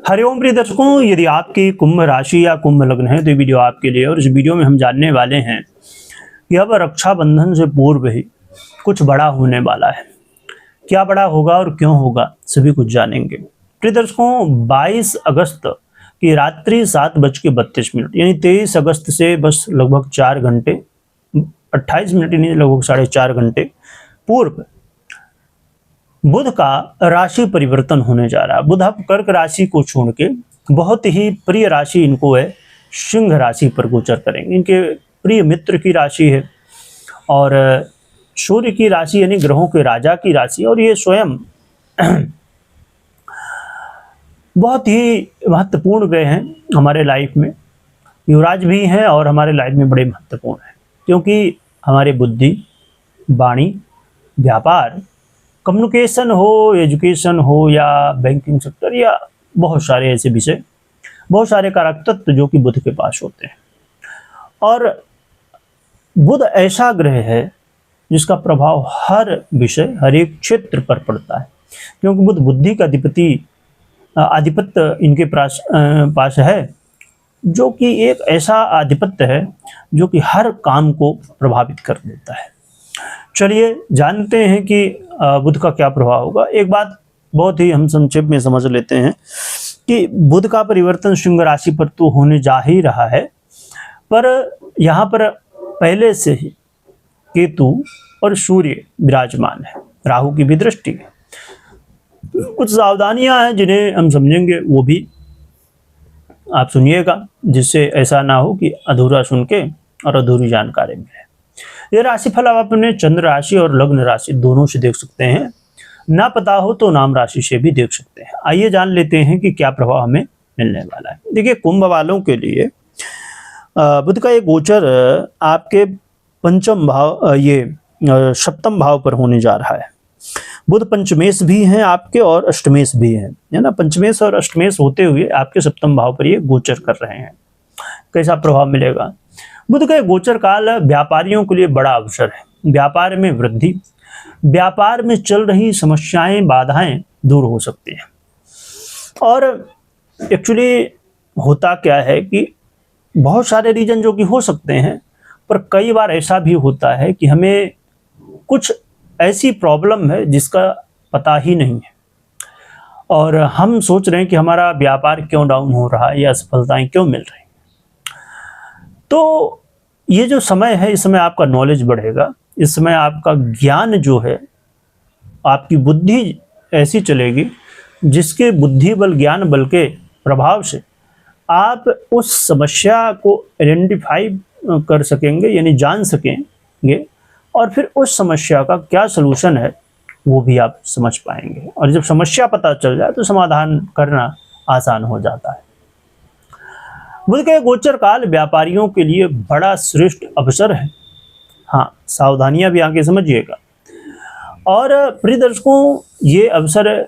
हरिओम प्रिय दर्शकों, यदि आपकी कुंभ राशि या कुंभ लग्न है तो ये वीडियो आपके लिए। और इस वीडियो में हम जानने वाले हैं कि अब रक्षाबंधन से पूर्व ही कुछ बड़ा होने वाला है। क्या बड़ा होगा और क्यों होगा, सभी कुछ जानेंगे। प्रिय दर्शकों, 22 अगस्त की रात्रि 7:32 यानी 23 अगस्त से बस लगभग 4 घंटे 28 मिनट यानी लगभग 4.5 घंटे पूर्व बुध का राशि परिवर्तन होने जा रहा है। बुध अब कर्क राशि को छोड़ के बहुत ही प्रिय राशि इनको है सिंह राशि पर गोचर करेंगे। इनके प्रिय मित्र की राशि है और सूर्य की राशि यानी ग्रहों के राजा की राशि। और ये स्वयं बहुत ही महत्वपूर्ण ग्रह हैं हमारे लाइफ में, युवराज भी हैं और हमारे लाइफ में बड़े महत्वपूर्ण हैं, क्योंकि हमारे बुद्धि, वाणी, व्यापार, कम्युनिकेशन हो, एजुकेशन हो या बैंकिंग सेक्टर या बहुत सारे ऐसे विषय, बहुत सारे कारक तत्व जो कि बुध के पास होते हैं। और बुध ऐसा ग्रह है जिसका प्रभाव हर विषय, हर एक क्षेत्र पर पड़ता है, क्योंकि बुध बुद्धि का आधिपत्य इनके पास है, जो कि एक ऐसा आधिपत्य है जो कि हर काम को प्रभावित कर देता है। चलिए जानते हैं कि बुध का क्या प्रभाव होगा। एक बात बहुत ही हम संक्षेप में समझ लेते हैं कि बुध का परिवर्तन सिंह राशि पर तो होने जा ही रहा है, पर यहाँ पर पहले से ही केतु और सूर्य विराजमान है, राहु की भी दृष्टि है। कुछ सावधानियां हैं जिन्हें हम समझेंगे, वो भी आप सुनिएगा, जिससे ऐसा ना हो कि अधूरा सुन के और अधूरी जानकारी मिले। ये राशिफल आप अपने चंद्र राशि और लग्न राशि दोनों से देख सकते हैं, ना पता हो तो नाम राशि से भी देख सकते हैं। आइए जान लेते हैं कि क्या प्रभाव हमें मिलने वाला है। देखिए, कुंभ वालों के लिए बुध का ये गोचर आपके पंचम भाव, ये सप्तम भाव पर होने जा रहा है। बुध पंचमेश भी हैं आपके और अष्टमेश भी हैं, है ना। पंचमेश और अष्टमेश होते हुए आपके सप्तम भाव पर ये गोचर कर रहे हैं। कैसा प्रभाव मिलेगा? बुध का गोचर काल व्यापारियों के लिए बड़ा अवसर है। व्यापार में वृद्धि, व्यापार में चल रही समस्याएं, बाधाएं दूर हो सकती हैं। और एक्चुअली होता क्या है कि बहुत सारे रीजन जो कि हो सकते हैं, पर कई बार ऐसा भी होता है कि हमें कुछ ऐसी प्रॉब्लम है जिसका पता ही नहीं है और हम सोच रहे हैं कि हमारा व्यापार क्यों डाउन हो रहा है या असफलताएं क्यों मिल रही हैं। तो ये जो समय है, इस समय आपका नॉलेज बढ़ेगा, इस समय आपका ज्ञान जो है, आपकी बुद्धि ऐसी चलेगी जिसके बुद्धि बल, ज्ञान बल के प्रभाव से आप उस समस्या को आइडेंटिफाई कर सकेंगे, यानी जान सकेंगे, और फिर उस समस्या का क्या सलूशन है वो भी आप समझ पाएंगे। और जब समस्या पता चल जाए तो समाधान करना आसान हो जाता है। बुध के गोचर काल व्यापारियों के लिए बड़ा श्रेष्ठ अवसर है। हाँ, सावधानियां भी आगे समझिएगा। और प्रिय दर्शकों, ये अवसर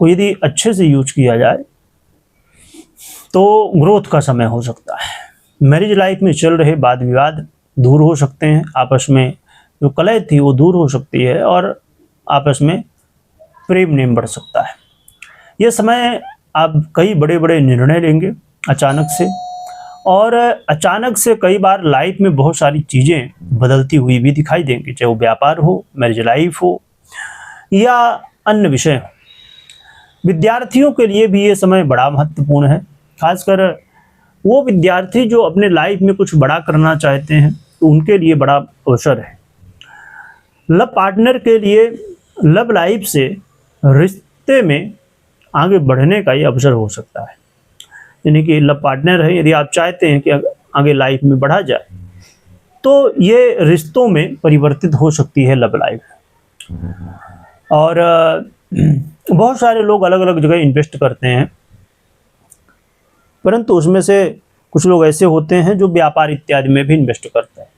को यदि अच्छे से यूज किया जाए तो ग्रोथ का समय हो सकता है। मैरिज लाइफ में चल रहे वाद विवाद दूर हो सकते हैं, आपस में जो कलह थी वो दूर हो सकती है और आपस में प्रेम नेम बढ़ सकता है। ये समय आप कई बड़े बड़े निर्णय लेंगे अचानक से, और अचानक से कई बार लाइफ में बहुत सारी चीज़ें बदलती हुई भी दिखाई देंगी, चाहे वो व्यापार हो, मैरिज लाइफ हो या अन्य विषय हो। विद्यार्थियों के लिए भी ये समय बड़ा महत्वपूर्ण है, खासकर वो विद्यार्थी जो अपने लाइफ में कुछ बड़ा करना चाहते हैं तो उनके लिए बड़ा अवसर है। लव पार्टनर के लिए लव लाइफ से रिश्ते में आगे बढ़ने का ये अवसर हो सकता है। यानी कि लव पार्टनर है, यदि आप चाहते हैं कि आगे लाइफ में बढ़ा जाए तो ये रिश्तों में परिवर्तित हो सकती है लव लाइफ। और बहुत सारे लोग अलग अलग जगह इन्वेस्ट करते हैं, परंतु उसमें से कुछ लोग ऐसे होते हैं जो व्यापार इत्यादि में भी इन्वेस्ट करते हैं।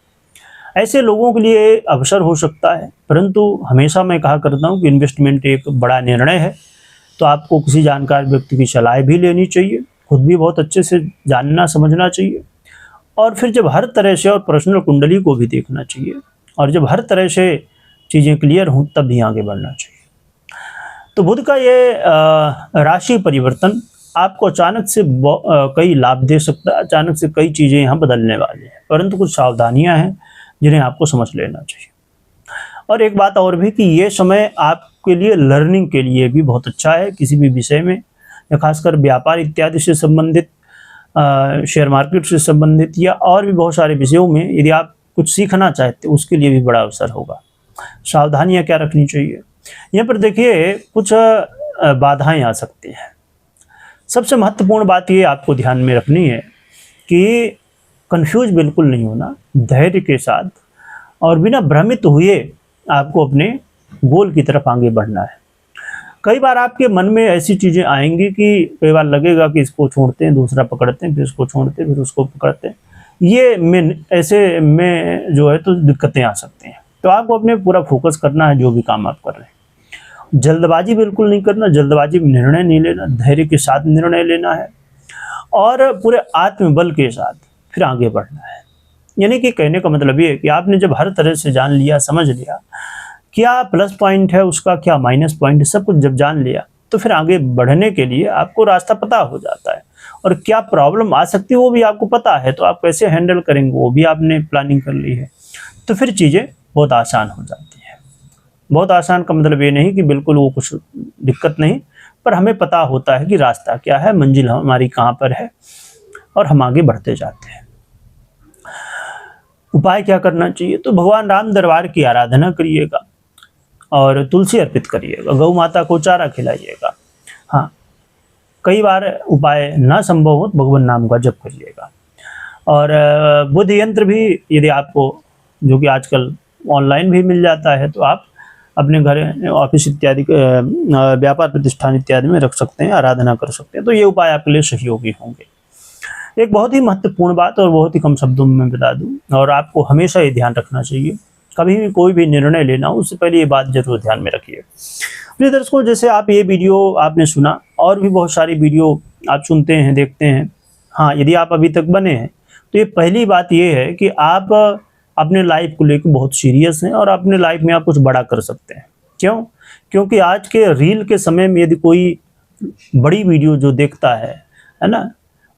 ऐसे लोगों के लिए अवसर हो सकता है, परंतु हमेशा मैं कहा करता हूँ कि इन्वेस्टमेंट एक बड़ा निर्णय है, तो आपको किसी जानकार व्यक्ति की सलाह भी लेनी चाहिए, खुद भी बहुत अच्छे से जानना समझना चाहिए, और फिर जब हर तरह से, और पर्सनल कुंडली को भी देखना चाहिए, और जब हर तरह से चीज़ें क्लियर हों तब भी आगे बढ़ना चाहिए। तो बुध का ये राशि परिवर्तन आपको अचानक से कई लाभ दे सकता है, अचानक से कई चीज़ें यहाँ बदलने वाली हैं, परंतु कुछ सावधानियाँ हैं जिन्हें आपको समझ लेना चाहिए। और एक बात और भी कि ये समय आपके लिए लर्निंग के लिए भी बहुत अच्छा है, किसी भी विषय में या खासकर व्यापार इत्यादि से संबंधित, शेयर मार्केट से संबंधित या और भी बहुत सारे विषयों में यदि आप कुछ सीखना चाहते हैं उसके लिए भी बड़ा अवसर होगा। सावधानियाँ क्या रखनी चाहिए, यहाँ पर देखिए कुछ बाधाएं आ सकती हैं। सबसे महत्वपूर्ण बात ये आपको ध्यान में रखनी है कि कंफ्यूज बिल्कुल नहीं होना, धैर्य के साथ और बिना भ्रमित हुए आपको अपने गोल की तरफ आगे बढ़ना है। कई बार आपके मन में ऐसी चीज़ें आएंगी कि कई बार लगेगा कि इसको छोड़ते हैं, दूसरा पकड़ते हैं, फिर इसको छोड़ते हैं, फिर उसको पकड़ते हैं, ये में ऐसे में जो है तो दिक्कतें आ सकती हैं। तो आपको अपने पूरा फोकस करना है जो भी काम आप कर रहे हैं। जल्दबाजी बिल्कुल नहीं करना, जल्दबाजी में निर्णय नहीं लेना, धैर्य के साथ निर्णय लेना है और पूरे आत्मबल के साथ फिर आगे बढ़ना है। यानी कि कहने का मतलब ये है कि आपने जब हर तरह से जान लिया, समझ लिया, क्या प्लस पॉइंट है उसका, क्या माइनस पॉइंट है, सब कुछ जब जान लिया तो फिर आगे बढ़ने के लिए आपको रास्ता पता हो जाता है और क्या प्रॉब्लम आ सकती है वो भी आपको पता है, तो आप कैसे हैंडल करेंगे वो भी आपने प्लानिंग कर ली है। तो फिर चीज़ें बहुत आसान हो जाती है। बहुत आसान का मतलब ये नहीं कि बिल्कुल वो कुछ दिक्कत नहीं, पर हमें पता होता है कि रास्ता क्या है, मंजिल हमारी कहाँ पर है और हम आगे बढ़ते जाते हैं। उपाय क्या करना चाहिए, तो भगवान राम दरबार की आराधना करिएगा और तुलसी अर्पित करिएगा, गौ माता को चारा खिलाइएगा। हाँ, कई बार उपाय ना संभव हो तो भगवान नाम का जप करिएगा। और बुद्ध यंत्र भी यदि आपको, जो कि आजकल ऑनलाइन भी मिल जाता है, तो आप अपने घर, ऑफिस इत्यादि, व्यापार प्रतिष्ठान इत्यादि में रख सकते हैं, आराधना कर सकते हैं। तो ये उपाय आपके लिए सहयोगी होंगे। एक बहुत ही महत्वपूर्ण बात और बहुत ही कम शब्दों में बता दूं, और आपको हमेशा ये ध्यान रखना चाहिए, कभी भी कोई भी निर्णय लेना उससे पहले ये बात जरूर ध्यान में रखिए। प्रिय दर्शकों, जैसे आप ये वीडियो आपने सुना और भी बहुत सारी वीडियो आप सुनते हैं, देखते हैं। हाँ, यदि आप अभी तक बने हैं तो ये पहली बात ये है कि आप अपने लाइफ को लेकर बहुत सीरियस हैं और अपने लाइफ में आप कुछ बड़ा कर सकते हैं। क्यों? क्योंकि आज के रील के समय में यदि कोई बड़ी वीडियो जो देखता है ना,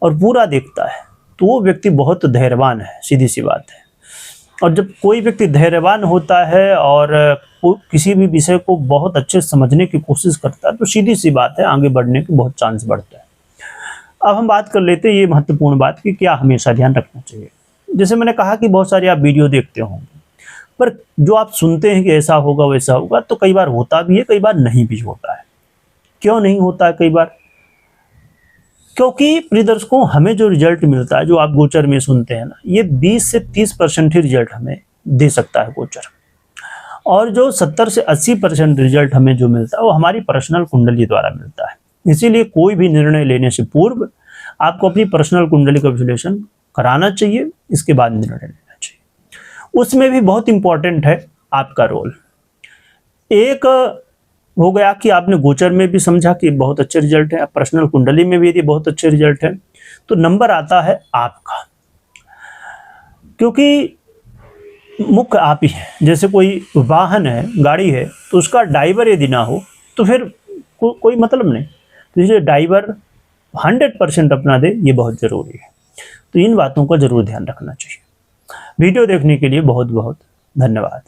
और पूरा देखता है, तो वो व्यक्ति बहुत धैर्यवान है, सीधी सी बात है। और जब कोई व्यक्ति धैर्यवान होता है और किसी भी विषय को बहुत अच्छे से समझने की कोशिश करता है, तो सीधी सी बात है आगे बढ़ने के बहुत चांस बढ़ता है। अब हम बात कर लेते हैं ये महत्वपूर्ण बात कि क्या हमेशा ध्यान रखना चाहिए। जैसे मैंने कहा कि बहुत सारे आप वीडियो देखते होंगे, पर जो आप सुनते हैं कि ऐसा होगा वैसा होगा, तो कई बार होता भी है, कई बार नहीं भी होता है। क्यों नहीं होता है कई बार? क्योंकि प्रिय दर्शकों, हमें जो रिजल्ट मिलता है, जो आप गोचर में सुनते हैं ना, ये 20 से 30% ही रिजल्ट हमें दे सकता है गोचर, और जो 70 से 80% रिजल्ट हमें जो मिलता है वो हमारी पर्सनल कुंडली द्वारा मिलता है। इसीलिए कोई भी निर्णय लेने से पूर्व आपको अपनी पर्सनल कुंडली का विश्लेषण कराना चाहिए, इसके बाद निर्णय लेना चाहिए। उसमें भी बहुत इंपॉर्टेंट है आपका रोल। एक हो गया कि आपने गोचर में भी समझा कि बहुत अच्छे रिजल्ट है, पर्सनल कुंडली में भी यदि बहुत अच्छे रिजल्ट है, तो नंबर आता है आपका, क्योंकि मुख्य आप ही है। जैसे कोई वाहन है, गाड़ी है, तो उसका ड्राइवर यदि ना हो तो फिर कोई मतलब नहीं। तो इसलिए ड्राइवर 100% अपना दे, ये बहुत ज़रूरी है। तो इन बातों का जरूर ध्यान रखना चाहिए। वीडियो देखने के लिए बहुत बहुत धन्यवाद।